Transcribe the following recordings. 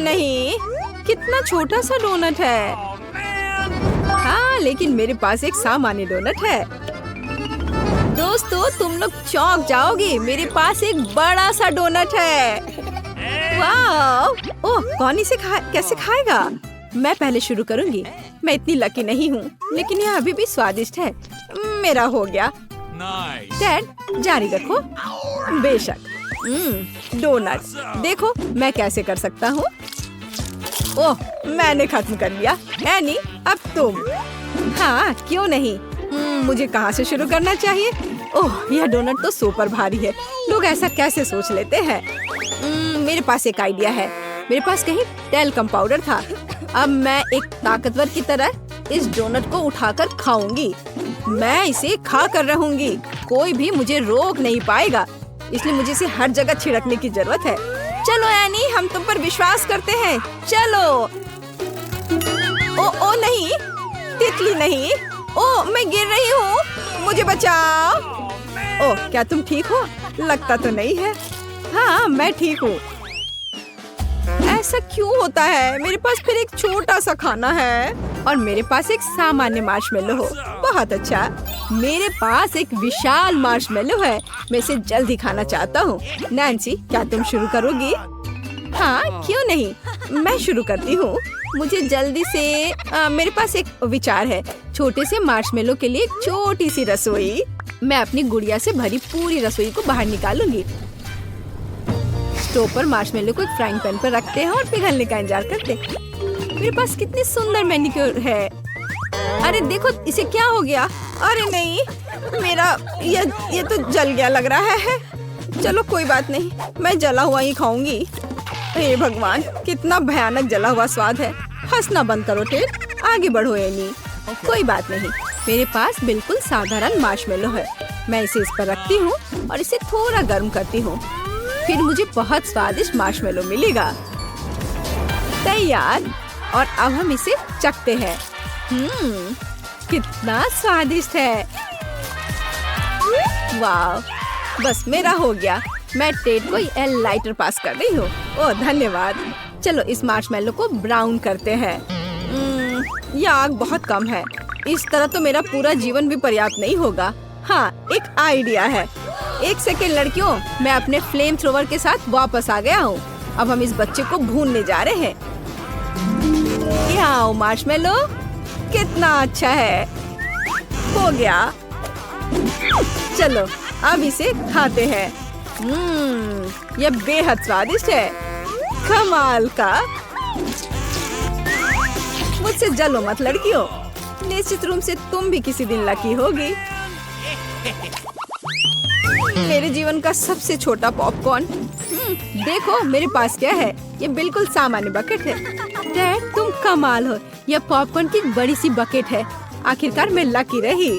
नहीं, कितना छोटा सा डोनट है। हाँ, लेकिन मेरे पास एक सामान्य डोनट है। दोस्तों, तुम लोग चौंक जाओगे, मेरे पास एक बड़ा सा डोनट है। वाह! ओह, कौन इसे कैसे खाएगा? मैं पहले शुरू करूंगी। मैं इतनी लकी नहीं हूँ, लेकिन यह अभी भी स्वादिष्ट है। मेरा हो गया। डैड, जारी रखो। बेशक। डोनट, देखो मैं कैसे कर सकता हूँ। ओह, मैंने खत्म कर लिया। एनी, अब तुम। हाँ, क्यों नहीं। मुझे कहाँ से शुरू करना चाहिए? ओह, यह डोनट तो सुपर भारी है। लोग ऐसा कैसे सोच लेते हैं? मेरे पास एक आइडिया है। मेरे पास कहीं टेल्कम पाउडर था। अब मैं एक ताकतवर की तरह इस डोनट को उठाकर खाऊंगी। मैं इसे खा कर रहूंगी। कोई भी मुझे रोक नहीं पाएगा, इसलिए मुझे इसे हर जगह छिड़कने की जरूरत है। चलो एनी, हम तुम पर विश्वास करते हैं। चलो। ओ नहीं, तितली नहीं। ओ, मैं गिर रही हूँ, मुझे बचाओ। ओ, क्या तुम ठीक हो? लगता तो नहीं है। हाँ, मैं ठीक हूँ। ऐसा क्यों होता है? मेरे पास फिर एक छोटा सा खाना है और मेरे पास एक सामान्य मार्शमेलो हो। बहुत अच्छा। मेरे पास एक विशाल मार्शमेलो है। मैं इसे जल्दी खाना चाहता हूँ। नैन्सी, क्या तुम शुरू करोगी? हाँ, क्यों नहीं, मैं शुरू करती हूँ। मुझे जल्दी से मेरे पास एक विचार है। छोटे से मार्शमेलो के लिए एक छोटी सी रसोई। मैं अपनी गुड़िया से भरी पूरी रसोई को बाहर निकालूंगी। स्टोव पर मार्शमेलो को एक फ्राइंग पैन पर रखते हैं और पिघलने का इंतजार करते हैं। मेरे पास कितनी सुंदर मैनिक्योर है। अरे देखो, इसे क्या हो गया? अरे नहीं, मेरा ये तो जल गया लग रहा है। चलो कोई बात नहीं, मैं जला हुआ ही खाऊंगी। हे भगवान, कितना भयानक जला हुआ स्वाद है। हंसना बंद करो टेड, आगे बढ़ो एनी। कोई बात नहीं, मेरे पास बिल्कुल साधारण मार्शमेलो है। मैं इसे इस पर रखती हूँ और इसे थोड़ा गर्म करती हूँ। फिर मुझे बहुत स्वादिष्ट मार्शमेलो मिलेगा। तैयार। और अब हम इसे चखते हैं। कितना स्वादिष्ट है। वाह, बस मेरा हो गया। मैं टेड को यह लाइटर पास कर रही हूँ। ओह धन्यवाद। चलो इस मार्शमेलो को ब्राउन करते हैं। यह आग बहुत कम है। इस तरह तो मेरा पूरा जीवन भी पर्याप्त नहीं होगा। हाँ, एक आइडिया है। एक सेकेंड लड़कियों, मैं अपने फ्लेम थ्रोवर के साथ वापस आ गया हूँ। अब हम इस बच्चे को भूनने जा रहे हैं। यहाँ मार्शमेलो, कितना अच्छा है। हो गया। चलो अब इसे खाते हैं। यह बेहद स्वादिष्ट है। कमाल का। मुझसे जलो मत लड़कियों, निश्चित रूप से तुम भी किसी दिन लकी होगी। मेरे जीवन का सबसे छोटा पॉपकॉर्न। देखो मेरे पास क्या है। ये बिल्कुल सामान्य बकेट है। डैड, तुम कमाल हो। यह पॉपकॉर्न की बड़ी सी बकेट है। आखिरकार मैं लकी रही।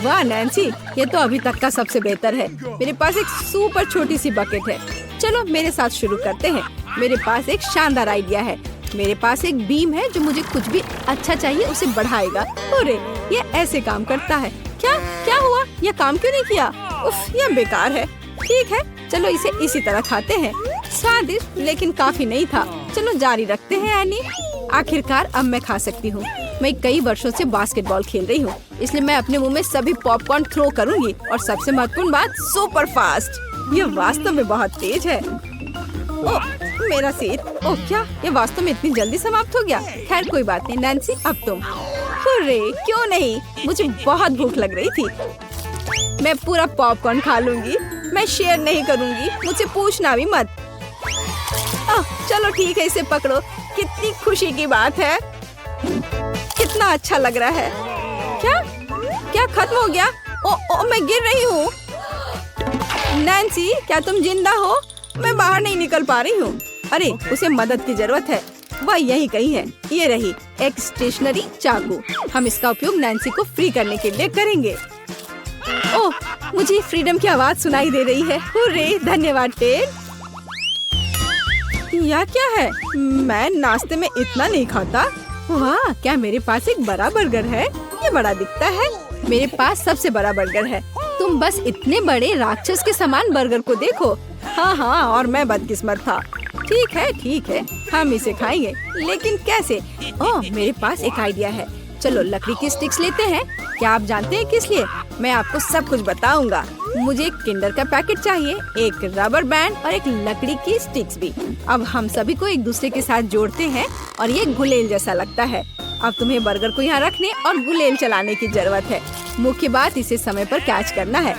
वाह नैन्सी, ये तो अभी तक का सबसे बेहतर है। मेरे पास एक सुपर छोटी सी बकेट है। चलो मेरे साथ शुरू करते हैं। मेरे पास एक शानदार आइडिया है। मेरे पास एक बीम है जो मुझे कुछ भी अच्छा चाहिए उसे बढ़ाएगा। अरे ये ऐसे काम करता है। क्या हुआ? ये काम क्यों नहीं किया? उफ, ये बेकार है। ठीक है, चलो इसे इसी तरह खाते हैं। स्वादिष्ट लेकिन काफी नहीं था। चलो जारी रखते हैं एनी। आखिरकार अब मैं खा सकती हूँ। मैं कई वर्षों से बास्केटबॉल खेल रही हूँ, इसलिए मैं अपने मुंह में सभी पॉपकॉर्न थ्रो करूंगी। और सबसे महत्वपूर्ण बात, सुपर फास्ट। ये वास्तव में बहुत तेज है। ओह, मेरा सिर। ओह क्या, ये वास्तव में इतनी जल्दी समाप्त हो गया? खैर कोई बात नहीं। नैन्सी, अब तुम। हुर्रे, क्यों नहीं, मुझे बहुत भूख लग रही थी। मैं पूरा पॉपकॉर्न खा लूंगी। मैं शेयर नहीं करूंगी, मुझसे पूछना भी मत। चलो ठीक है, इसे पकड़ो। कितनी खुशी की बात है। कितना अच्छा लग रहा है। क्या खत्म हो गया? ओ, मैं गिर रही हूँ। नैन्सी, क्या तुम जिंदा हो? मैं बाहर नहीं निकल पा रही हूँ। अरे उसे मदद की जरूरत है। वह यही कहीं है। ये रही एक स्टेशनरी चाकू। हम इसका उपयोग नैन्सी को फ्री करने के लिए करेंगे। ओह, मुझे फ्रीडम की आवाज सुनाई दे रही है। हुर्रे, धन्यवाद टेड। यह क्या है? मैं नाश्ते में इतना नहीं खाता। वाह, क्या मेरे पास एक बड़ा बर्गर है? ये बड़ा दिखता है। मेरे पास सबसे बड़ा बर्गर है। तुम बस इतने बड़े राक्षस के समान बर्गर को देखो। हाँ, और मैं बदकिस्मत था। ठीक है। हम इसे खाएंगे, लेकिन कैसे? ओह, मेरे पास एक आइडिया है। चलो लकड़ी की स्टिक्स लेते हैं। क्या आप जानते हैं किस लिए? मैं आपको सब कुछ बताऊंगा। मुझे एक किंडर का पैकेट चाहिए, एक रबर बैंड और एक लकड़ी की स्टिक्स भी। अब हम सभी को एक दूसरे के साथ जोड़ते हैं और ये गुलेल जैसा लगता है। अब तुम्हें बर्गर को यहाँ रखने और गुलेल चलाने की जरूरत है। मुख्य बात, इसे समय पर कैच करना है।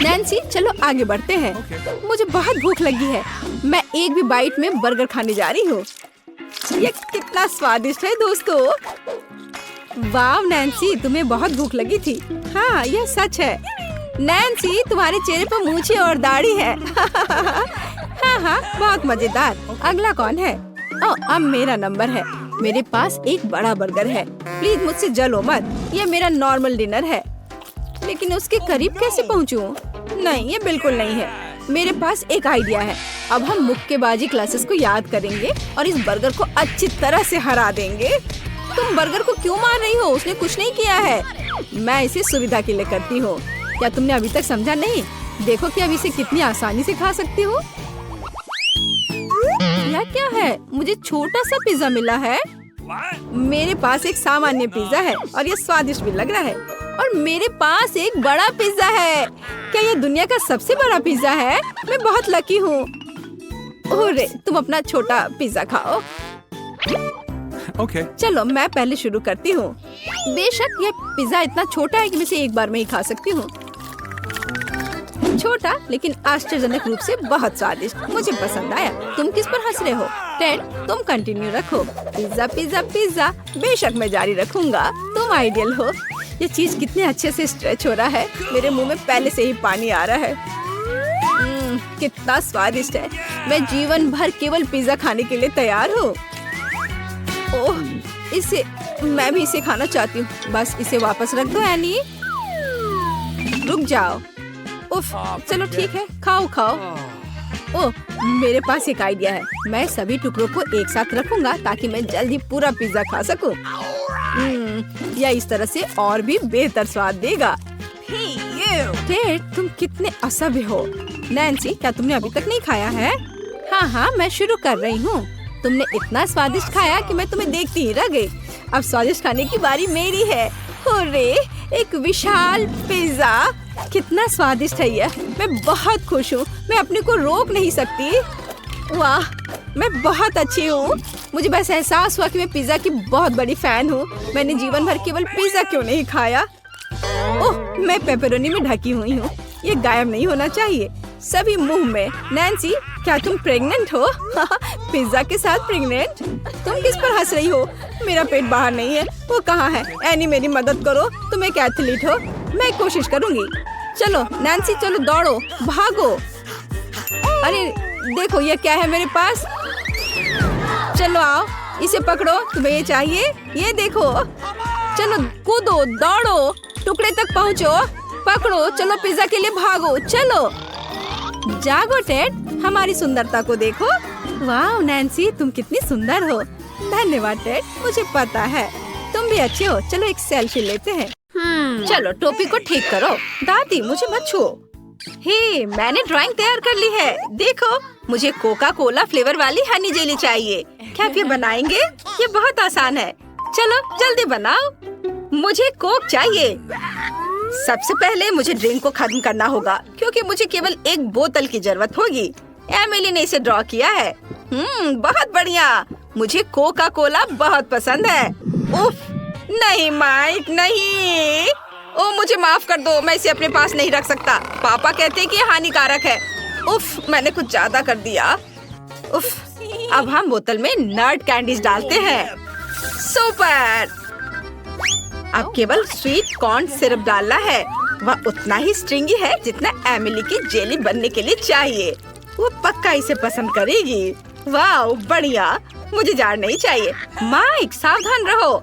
नैन्सी, चलो आगे बढ़ते हैं। मुझे बहुत भूख लगी है। मैं एक भी बाइट में बर्गर खाने जा रही हूँ। ये कितना स्वादिष्ट है दोस्तों। वाह नैन्सी, तुम्हें बहुत भूख लगी थी। हाँ, यह सच है। नैन्सी, तुम्हारे चेहरे पर मूछें और दाढ़ी है। हाँ, बहुत मजेदार। अगला कौन है? ओह, अब मेरा नंबर है। मेरे पास एक बड़ा बर्गर है। प्लीज मुझसे जलो मत। ये मेरा नॉर्मल डिनर है, लेकिन उसके करीब कैसे पहुँचूं? नहीं, ये बिल्कुल नहीं है। मेरे पास एक आइडिया है। अब हम मुक्केबाजी क्लासेस को याद करेंगे और इस बर्गर को अच्छी तरह से हरा देंगे। तुम बर्गर को क्यों मार रही हो? उसने कुछ नहीं किया है। मैं इसे सुविधा के लिए करती हूँ। क्या तुमने अभी तक समझा नहीं? देखो कि अब इसे कितनी आसानी से खा सकती हूँ। यह क्या है? मुझे छोटा सा पिज्जा मिला है। मेरे पास एक सामान्य पिज्जा है और ये स्वादिष्ट भी लग रहा है। और मेरे पास एक बड़ा पिज्जा है। क्या ये दुनिया का सबसे बड़ा पिज्जा है? मैं बहुत लकी हूँ। ओरे, तुम अपना छोटा पिज्जा खाओ। चलो मैं पहले शुरू करती हूँ। बेशक यह पिज्जा इतना छोटा है कि मैं इसे एक बार में ही खा सकती हूँ। छोटा लेकिन आश्चर्यजनक रूप से बहुत स्वादिष्ट। मुझे पसंद आया। तुम किस पर हंस रहे हो? टेड, तुम कंटिन्यू रखो। Pizza pizza pizza. बेशक मैं जारी रखूंगा। तुम आइडियल हो। ये चीज कितने अच्छे से स्ट्रेच हो रहा है। मेरे मुंह में पहले से ही पानी आ रहा है। कितना स्वादिष्ट है। मैं जीवन भर केवल पिज्जा खाने के लिए तैयार हूँ। ओह, मैं भी इसे खाना चाहती हूँ। बस इसे वापस रख दो एनी। रुक जाओ। उफ, चलो ठीक है, खाओ खाओ। ओह, मेरे पास एक आइडिया है। मैं सभी टुकड़ों को एक साथ रखूंगा ताकि मैं जल्दी पूरा पिज्जा खा सकूं। या इस तरह से और भी बेहतर स्वाद देगा। टेड, तुम कितने असभ्य हो। नैन्सी, क्या तुमने अभी तक नहीं खाया है? हाँ, मैं शुरू कर रही हूँ। तुमने इतना स्वादिष्ट खाया कि मैं तुम्हें देखती ही रह गई। अब स्वादिष्ट खाने की बारी मेरी है। हुर्रे, एक विशाल पिज्जा। कितना स्वादिष्ट है यह। मैं बहुत खुश हूँ। मैं अपने को रोक नहीं सकती। वाह, मैं बहुत अच्छी हूँ। मुझे बस एहसास हुआ कि मैं पिज्जा की बहुत बड़ी फैन हूँ। मैंने जीवन भर केवल पिज्जा क्यों नहीं खाया। ओह, मैं पेपरोनी में ढकी हुई हूँ। ये गायब नहीं होना चाहिए। सभी मुंह में। नैन्सी, क्या तुम प्रेग्नेंट हो? पिज्जा के साथ प्रेग्नेंट? तुम किस पर हंस रही हो? मेरा पेट बाहर नहीं है। वो कहाँ है? एनी, मेरी मदद करो। तुम एक एथलीट हो। मैं कोशिश करूंगी। चलो नैन्सी, चलो दौड़ो, भागो। अरे देखो, ये क्या है मेरे पास? चलो आओ, इसे पकड़ो। तुम्हें ये चाहिए? ये देखो। चलो कूदो, दौड़ो, टुकड़े तक पहुँचो। पकड़ो, चलो पिज्जा के लिए भागो। चलो जागो टेड, हमारी सुंदरता को देखो। वाह नैन्सी, तुम कितनी सुंदर हो। धन्यवाद टेड, मुझे पता है तुम भी अच्छे हो। चलो एक सेल्फी लेते हैं। चलो टोपी को ठीक करो। दादी, मुझे मत छुओ। हे, मैंने ड्राइंग तैयार कर ली है। देखो, मुझे कोका कोला फ्लेवर वाली हनी जेली चाहिए। क्या आप ये बनाएंगे? ये बहुत आसान है। चलो जल्दी बनाओ। मुझे कोक चाहिए। सबसे पहले मुझे ड्रिंक को खत्म करना होगा, क्योंकि मुझे केवल एक बोतल की जरूरत होगी। एमिली ने इसे ड्रॉ किया है। बहुत बढ़िया। मुझे कोका कोला बहुत पसंद है। उफ, नहीं माइक, नहीं। ओ, मुझे माफ कर दो, मैं इसे अपने पास नहीं रख सकता। पापा कहते हैं कि ये हानिकारक है। उफ, मैंने कुछ ज्यादा कर दिया। उफ, अब हम बोतल में नट कैंडीज डालते हैं। सुपर। अब केवल स्वीट कॉर्न सिरप डालना है। वह उतना ही स्ट्रिंगी है जितना एमिली की जेली बनने के लिए चाहिए। वो पक्का इसे पसंद करेगी। वाह, बढ़िया। मुझे जार नहीं चाहिए। माइक, सावधान रहो।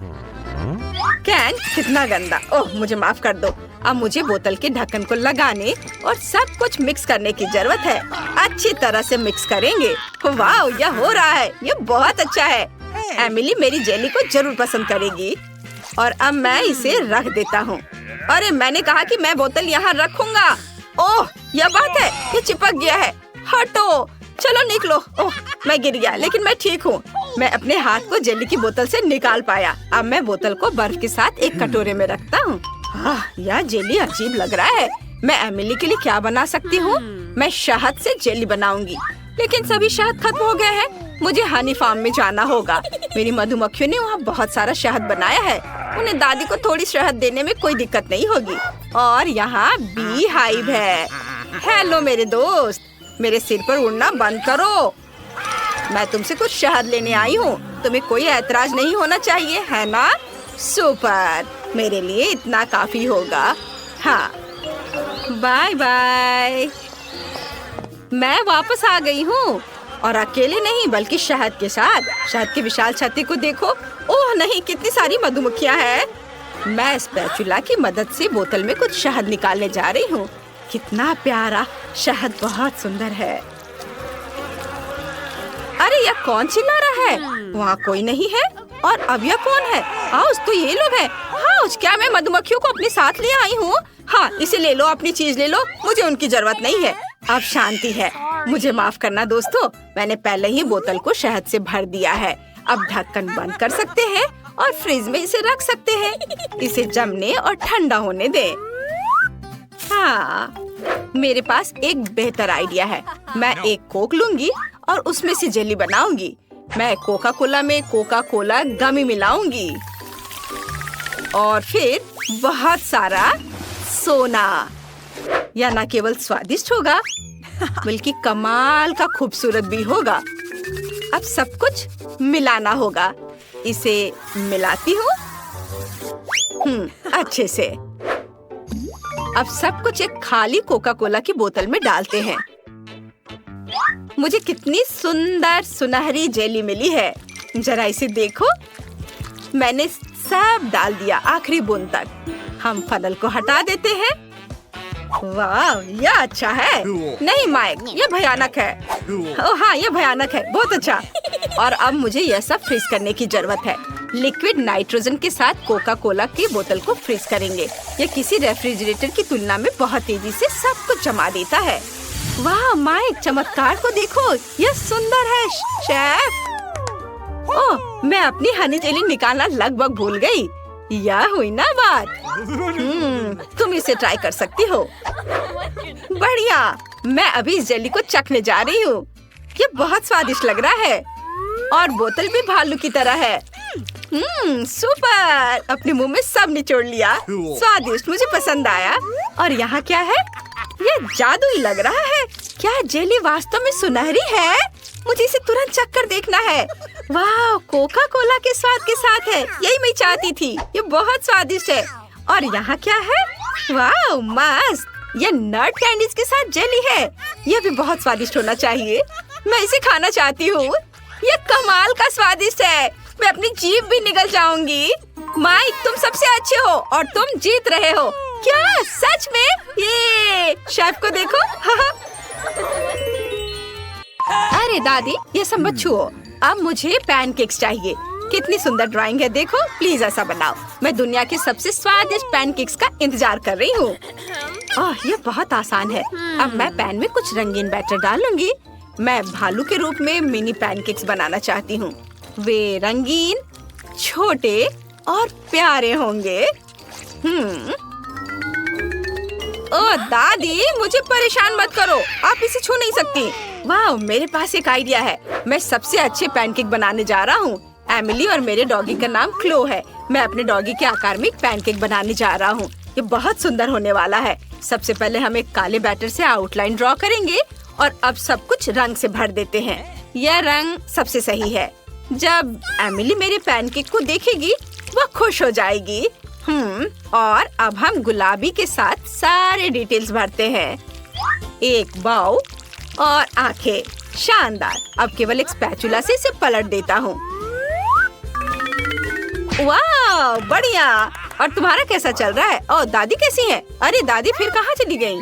कैन कितना गंदा। ओह, मुझे माफ कर दो। अब मुझे बोतल के ढक्कन को लगाने और सब कुछ मिक्स करने की जरूरत है। अच्छी तरह से मिक्स करेंगे। वाह, यह हो रहा है। यह बहुत अच्छा है। एमिली मेरी जेली को जरूर पसंद करेगी। और अब मैं इसे रख देता हूँ। अरे, मैंने कहा कि मैं बोतल यहाँ रखूंगा। ओह, यह बात है। ये चिपक गया है। हटो, चलो निकलो। ओह, मैं गिर गया, लेकिन मैं ठीक हूँ। मैं अपने हाथ को जेली की बोतल से निकाल पाया। अब मैं बोतल को बर्फ के साथ एक कटोरे में रखता हूँ। यह जेली अजीब लग रहा है। मैं एमिली के लिए क्या बना सकती हूँ? मैं शहद से जेली बनाऊंगी, लेकिन सभी शहद खत्म हो गए हैं। मुझे हनी फार्म में जाना होगा। मेरी मधुमक्खियों ने वहाँ बहुत सारा शहद बनाया है। उन्हें दादी को थोड़ी शहद देने में कोई दिक्कत नहीं होगी। और यहाँ बी हाइव है। हेलो मेरे दोस्त, मेरे सिर पर उड़ना बंद करो। मैं तुमसे कुछ शहद लेने आई हूँ। तुम्हें कोई ऐतराज नहीं होना चाहिए, है ना? सुपर, मेरे लिए इतना काफी होगा। हाँ, बाय बाय। मैं वापस आ गई हूँ, और अकेले नहीं बल्कि शहद के साथ। शहद की विशाल छत्ती को देखो। ओह नहीं, कितनी सारी मधुमक्खियाँ हैं। मैं स्पैचुला की मदद से बोतल में कुछ शहद निकालने जा रही हूँ। कितना प्यारा शहद, बहुत सुंदर है। अरे यह कौन चिल्ला रहा है? वहाँ कोई नहीं है। और अब यह कौन है? हाउस, तो ये लोग हैं। हाउस, क्या मैं मधुमक्खियों को अपने साथ ले आई हूँ? हाँ, इसे ले लो, अपनी चीज ले लो। मुझे उनकी जरूरत नहीं है। अब शांति है। मुझे माफ करना दोस्तों, मैंने पहले ही बोतल को शहद से भर दिया है। अब ढक्कन बंद कर सकते हैं और फ्रिज में इसे रख सकते हैं। इसे जमने और ठंडा होने दे। हाँ, मेरे पास एक बेहतर आइडिया है। मैं एक कोक लूंगी और उसमें से जेली बनाऊंगी। मैं कोका कोला में कोका कोला गमी मिलाऊंगी और फिर बहुत सारा सोना। यह न केवल स्वादिष्ट होगा बल्कि कमाल का खूबसूरत भी होगा। अब सब कुछ मिलाना होगा। इसे मिलाती हूँ अच्छे से। अब सब कुछ एक खाली कोका कोला की बोतल में डालते हैं। मुझे कितनी सुंदर सुनहरी जेली मिली है। जरा इसे देखो। मैंने सब डाल दिया, आखिरी बूंद तक। हम फनल को हटा देते हैं। वाह, यह अच्छा है। नहीं माइक, यह भयानक है। ओह हाँ, यह भयानक है। बहुत अच्छा। और अब मुझे यह सब फ्रीज करने की जरूरत है। लिक्विड नाइट्रोजन के साथ कोका कोला की बोतल को फ्रीज करेंगे। यह किसी रेफ्रिजरेटर की तुलना में बहुत तेजी से सब कुछ जमा देता है। वाह माइक, चमत्कार को देखो, यह सुंदर है शेफ। ओह, मैं अपनी हनी जेली निकालना लगभग भूल गई। यह हुई ना बात। तुम इसे ट्राई कर सकती हो। बढ़िया, मैं अभी इस जेली को चखने जा रही हूँ। ये बहुत स्वादिष्ट लग रहा है और बोतल भी भालू की तरह है। सुपर, अपने मुंह में सब निचोड़ लिया। स्वादिष्ट, मुझे पसंद आया। और यहाँ क्या है? ये जादुई लग रहा है। क्या जेली वास्तव में सुनहरी है? मुझे इसे तुरंत चख कर देखना है। वाह, कोका कोला के स्वाद के साथ है। यही मैं चाहती थी। ये बहुत स्वादिष्ट है। और यहाँ क्या है? वाह मस्त, ये नट कैंडीज के साथ जेली है। यह भी बहुत स्वादिष्ट होना चाहिए। मैं इसे खाना चाहती हूँ। ये कमाल का स्वादिष्ट है। मैं अपनी जीभ भी निगल जाऊंगी। माइक, तुम सबसे अच्छे हो और तुम जीत रहे हो। क्या सच में? ये शेफ को देखो। अरे दादी, ये सब मत छुओ। अब मुझे पैनकेक्स चाहिए। कितनी सुंदर ड्राइंग है, देखो। प्लीज ऐसा बनाओ। मैं दुनिया के सबसे स्वादिष्ट पैनकेक्स का इंतजार कर रही हूँ। ये बहुत आसान है। अब मैं पैन में कुछ रंगीन बैटर डालूंगी। मैं भालू के रूप में मिनी पैनकेक्स बनाना चाहती हूँ। वे रंगीन, छोटे और प्यारे होंगे। ओह दादी, मुझे परेशान मत करो। आप इसे छू नहीं सकती। वाह, मेरे पास एक आइडिया है। मैं सबसे अच्छे पैनकेक बनाने जा रहा हूँ। एमिली और मेरे डॉगी का नाम क्लो है। मैं अपने डॉगी के आकार में एक पैनकेक बनाने जा रहा हूँ। ये बहुत सुंदर होने वाला है। सबसे पहले हम एक काले बैटर से आउटलाइन ड्रॉ करेंगे और अब सब कुछ रंग से भर देते हैं। यह रंग सबसे सही है। जब एमिली मेरे पैनकेक को देखेगी, वह खुश हो जाएगी। और अब हम गुलाबी के साथ सारे डिटेल्स भरते हैं। एक बाउ और आंखें। शानदार। अब केवल एक स्पैचुला से इसे पलट देता हूँ। वाह, बढ़िया। और तुम्हारा कैसा चल रहा है? और दादी कैसी है? अरे दादी फिर कहाँ चली गई?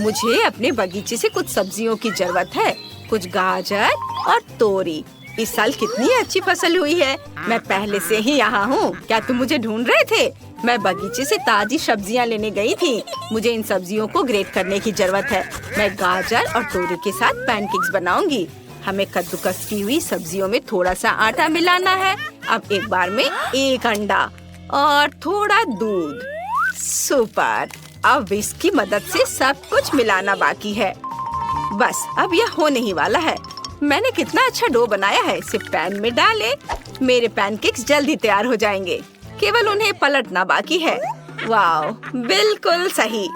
मुझे अपने बगीचे से कुछ सब्जियों की जरूरत है। कुछ गाजर और तोरी। इस साल कितनी अच्छी फसल हुई है। मैं पहले से ही यहाँ हूँ। क्या तुम मुझे ढूंढ रहे थे? मैं बगीचे से ताजी सब्जियाँ लेने गई थी। मुझे इन सब्जियों को ग्रेट करने की जरूरत है। मैं गाजर और तोरी के साथ पैनकेक्स बनाऊंगी। हमें कद्दूकस की हुई सब्जियों में थोड़ा सा आटा मिलाना है। अब एक बार में 1 अंडा और थोड़ा दूध। सुपर। अब इसकी मदद से सब कुछ मिलाना बाकी है। बस अब यह होने ही वाला है। मैंने कितना अच्छा डो बनाया है। इसे पैन में डालें। मेरे पैनकेक्स जल्दी तैयार हो जाएंगे। केवल उन्हें पलटना बाकी है। वाह, बिल्कुल सही।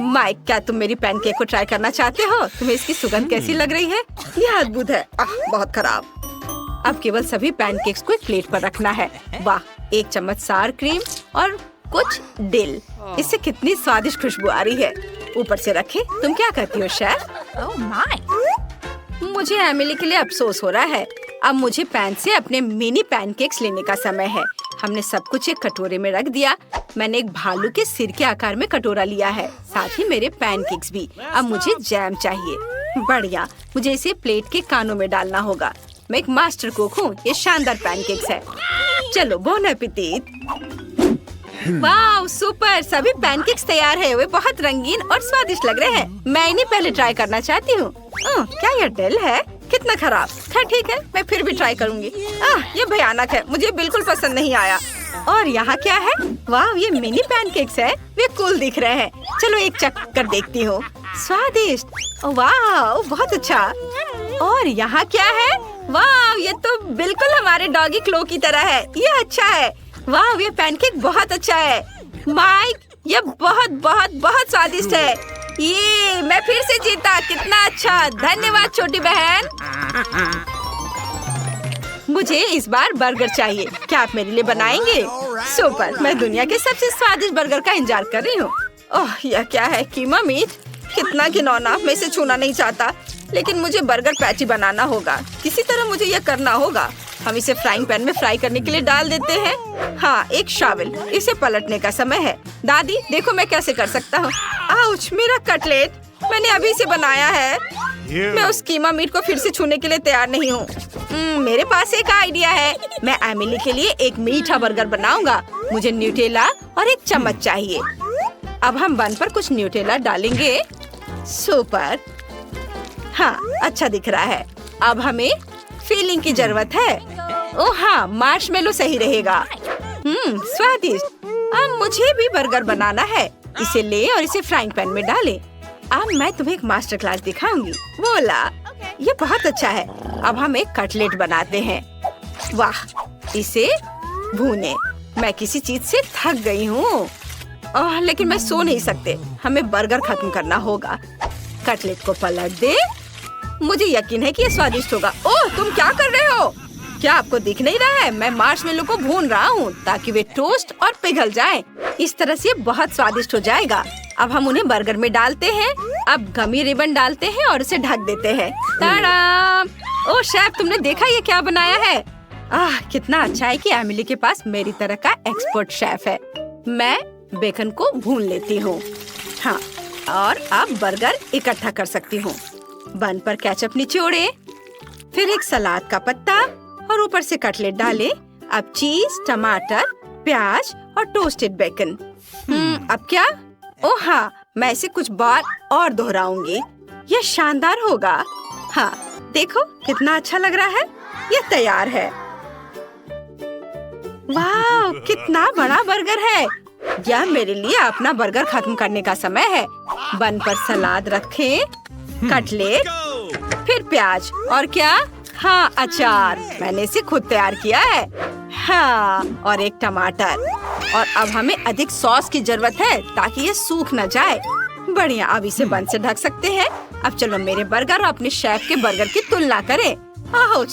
माइक, क्या तुम मेरी पैनकेक को ट्राई करना चाहते हो? तुम्हें इसकी सुगंध कैसी लग रही है? यह अद्भुत है। बहुत खराब। अब केवल सभी पैनकेक्स को एक प्लेट पर रखना है। वाह, 1 चम्मच सार क्रीम और कुछ दिल। इससे कितनी स्वादिष्ट खुशबू आ रही है। ऊपर से रखें। तुम क्या कहती हो शेफ? Oh my! मुझे एमिली के लिए अफसोस हो रहा है। अब मुझे पैन से अपने मिनी पैनकेक्स लेने का समय है। हमने सब कुछ एक कटोरे में रख दिया। मैंने एक भालू के सिर के आकार में कटोरा लिया है, साथ ही मेरे पैनकेक्स भी। अब मुझे जैम चाहिए। बढ़िया, मुझे इसे प्लेट के कानों में डालना होगा। मैं एक मास्टर कुक हूँ। ये शानदार पैनकेक्स है। चलो, बोन एपेटिट। वाह, सुपर। सभी पैनकेक्स तैयार है। वे बहुत रंगीन और स्वादिष्ट लग रहे हैं। मैं इन्हें पहले ट्राई करना चाहती हूँ। क्या यह दिल है? कितना खराब। खैर ठीक है, मैं फिर भी ट्राई करूंगी। ये भयानक है। मुझे बिल्कुल पसंद नहीं आया। और यहाँ क्या है? वाह, ये मिनी पैनकेक्स है। वे कूल दिख रहे हैं। चलो एक चख कर देखती हूँ। स्वादिष्ट। वाह, बहुत अच्छा। और यहाँ क्या है? वाह, ये तो बिल्कुल हमारे डॉगी क्लो की तरह है। ये अच्छा है। वाह, ये पैनकेक बहुत अच्छा है। माइक, ये बहुत बहुत बहुत स्वादिष्ट है। ये मैं फिर से जीता। कितना अच्छा। धन्यवाद छोटी बहन। मुझे इस बार बर्गर चाहिए। क्या आप मेरे लिए बनाएंगे? सुपर। मैं दुनिया के सबसे स्वादिष्ट बर्गर का इंतजार कर रही हूँ। ओह, यह क्या है? कीमा मीट। कितना घिनौना। मैं इसे छूना नहीं चाहता, लेकिन मुझे बर्गर पैटी बनाना होगा। किसी तरह मुझे यह करना होगा। हम इसे फ्राइंग पैन में फ्राई करने के लिए डाल देते हैं। हाँ, एक शावल। इसे पलटने का समय है। दादी, देखो मैं कैसे कर सकता हूँ। आउच, मेरा कटलेट। मैंने अभी से बनाया है। मैं उस कीमा मीट को फिर से छूने के लिए तैयार नहीं हूँ। मेरे पास एक आइडिया है। मैं एमिली के लिए एक मीठा बर्गर बनाऊंगा। मुझे न्यूटेला और 1 चम्मच चाहिए। अब हम बन पर कुछ न्यूटेला डालेंगे। सुपर। हाँ, अच्छा दिख रहा है। अब हमें फीलिंग की जरूरत है। ओह हाँ, मार्शमेलो सही रहेगा। स्वादिष्ट। अब मुझे भी बर्गर बनाना है। इसे ले और इसे फ्राइंग पैन में डालें। अब मैं तुम्हें एक मास्टर क्लास दिखाऊंगी। बोला, ये बहुत अच्छा है। अब हम एक कटलेट बनाते हैं। वाह, इसे भूने। मैं किसी चीज से थक गई हूँ। लेकिन मैं सो नहीं सकते। हमें बर्गर खत्म करना होगा। कटलेट को पलट दे। मुझे यकीन है कि ये स्वादिष्ट होगा। ओह, तुम क्या कर रहे हो? क्या आपको दिख नहीं रहा है? मैं मार्शमेलो को भून रहा हूँ ताकि वे टोस्ट और पिघल जाएं। इस तरह से बहुत स्वादिष्ट हो जाएगा। अब हम उन्हें बर्गर में डालते हैं। अब गमी रिबन डालते हैं और उसे ढक देते हैं। ताड़ाम! ओह शेफ, तुमने देखा ये क्या बनाया है? कितना अच्छा है कि एमिली के पास मेरी तरह का एक्सपर्ट शेफ है। मैं बेकन को भून लेती हूँ। हाँ, और अब बर्गर इकट्ठा कर सकती हूँ। बन पर केचप निचोड़े, फिर एक सलाद का पत्ता और ऊपर से कटलेट डालें। अब चीज, टमाटर, प्याज और टोस्टेड बेकन। अब क्या? ओह हाँ, मैं इसे कुछ बार और दोहराऊंगी। यह शानदार होगा। हाँ, देखो कितना अच्छा लग रहा है। यह तैयार है। वाह, कितना बड़ा बर्गर है। यह मेरे लिए अपना बर्गर खत्म करने का समय है। बन पर सलाद रखें, कटलेट, फिर प्याज और क्या? हाँ, अचार। मैंने इसे खुद तैयार किया है। हाँ, और एक टमाटर। और अब हमें अधिक सॉस की जरूरत है ताकि ये सूख न जाए। बढ़िया, अब इसे बन से ढक सकते हैं। अब चलो मेरे बर्गर और अपने शेफ के बर्गर की तुलना करें।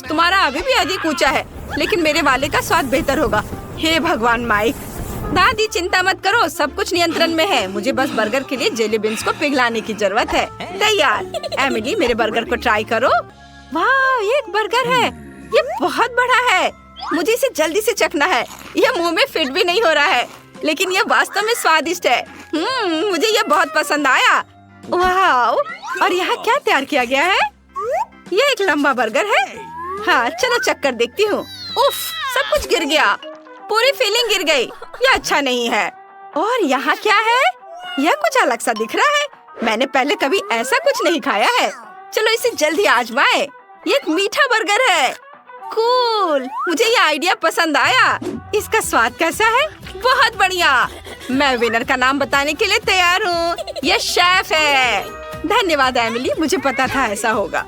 तुम्हारा अभी भी अधिक ऊंचा है, लेकिन मेरे वाले का स्वाद बेहतर होगा। हे भगवान माइक। दादी चिंता मत करो, सब कुछ नियंत्रण में है। मुझे बस बर्गर के लिए जेली बीन्स को पिघलाने की जरूरत है। तैयार। एमिली, मेरे बर्गर को ट्राई करो। वाह, ये एक बर्गर है। ये बहुत बड़ा है। मुझे इसे जल्दी से चखना है। यह मुंह में फिट भी नहीं हो रहा है, लेकिन यह वास्तव में स्वादिष्ट है। मुझे यह बहुत पसंद आया। वाह, और यहाँ क्या तैयार किया गया है? यह एक लंबा बर्गर है। हाँ, चलो चख कर देखती हूँ। उफ, सब कुछ गिर गया। पूरी फीलिंग गिर गई। यह अच्छा नहीं है। और यहाँ क्या है? यह कुछ अलग सा दिख रहा है। मैंने पहले कभी ऐसा कुछ नहीं खाया है। चलो इसे जल्दी आजमाएं। ये एक मीठा बर्गर है। कूल, मुझे ये आइडिया पसंद आया। इसका स्वाद कैसा है? बहुत बढ़िया। मैं विनर का नाम बताने के लिए तैयार हूँ। ये शेफ है। धन्यवाद एमिली, मुझे पता था ऐसा होगा।